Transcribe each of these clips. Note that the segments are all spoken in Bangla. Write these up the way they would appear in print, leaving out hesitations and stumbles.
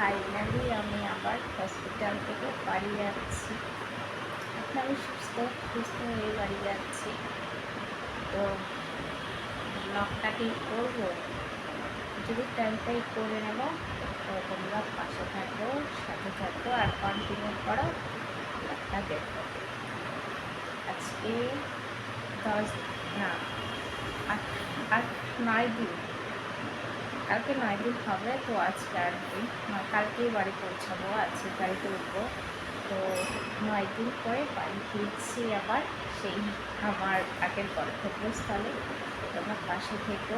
ফাইনালি আমি আবার হসপিটাল থেকে বাড়ি যাচ্ছি। এখন আমি সুস্থ সুস্থ হয়ে বাড়ি যাচ্ছি। তো ব্লগটাকে করবো, যদি টাইমটাই করে নেব। তো তোমরা পাশে থাকো, সাথে থাকো আর কন্টিনিউ করো ব্লগটা দেখো। আজকে 10 না 8 9 দিন, কালকে 9 দিন হবে। তো আজকে 8 দিন, কালকেই বাড়ি পৌঁছাবো, আজকে গাড়িতে উঠবো। তো 9 দিন পরে বাড়ি ফিরছি আবার সেই আমার আগের গন্তব্যস্থলে। তোমরা পাশে থেকো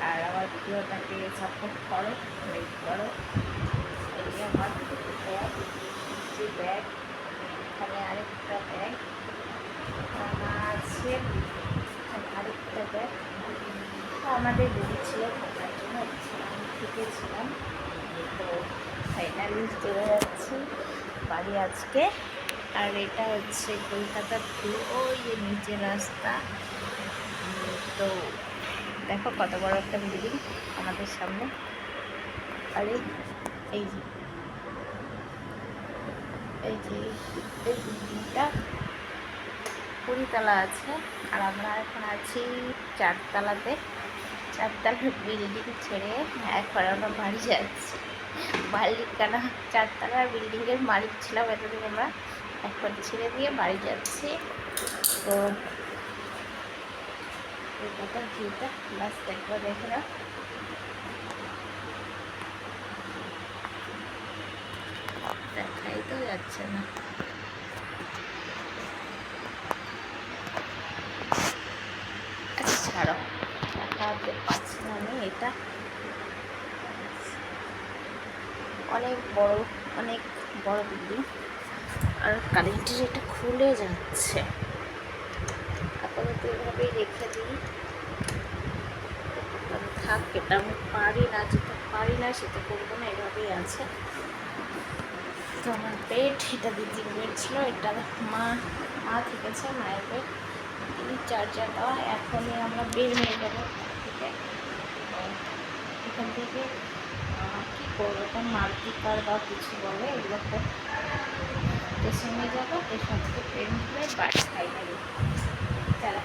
আর আমার ভিডিওটাকে সাপোর্ট করো, লাইক করো। এই যে আমার ব্যাগ, যে ব্যাগ, এখানে আরেকটা ব্যাগ আছে, আরেকটা ব্যাগ আমাদের দেরি ছিল থাকার জন্য, আমি থেকেছিলাম। তো ফাইনালি চলে যাচ্ছি বাড়ি আজকে। আর এটা হচ্ছে কলকাতার ভিউ, ওই যে নিচে রাস্তা। তো দেখো কত বড় একটা বিল্ডিং আমাদের সামনে। আর এই যে এই বিল্ডিংটা 20 তলা আছে, আর আমরা এখন আছি 4 তলাতে। 4 তলার বিল্ডিং ছেড়ে এখন আমরা বাড়ি যাচ্ছি। মালিকানা 4 তলার বিল্ডিংয়ের মালিক ছিলাম এতদিন আমরা, এখন ছেড়ে দিয়ে বাড়ি যাচ্ছি। তো কলকাতার ভিউটা লাস্ট একবার দেখে নাও। দেখাই তো যাচ্ছে না। আচ্ছা ছাড়ো, দেখাতে পাচ্ছি না আমি। এটা অনেক বড় বিল্ডিং, আর কারেন্টের এটা খুলে যাচ্ছে। আপাতত এভাবেই রেখে দিই, থাক। এটা আমি পারি না, যেটা পারি না সেটা করবো না, এভাবেই আছে। তো আমার বেড, এটা দিদির বেড ছিল, এটা মা থেকেছে, মায়ের বেড। চার্জার দেওয়া, এখনই আমরা বের হয়ে যাবো থেকে। এখান থেকে কী করবো, এখন মাল্টি কার বা কিছু বলে, এগুলো তো স্টেশনে যাবো, স্টেশন থেকে ট্রেন ধরে বাড়ি ফাইনালি। চলো।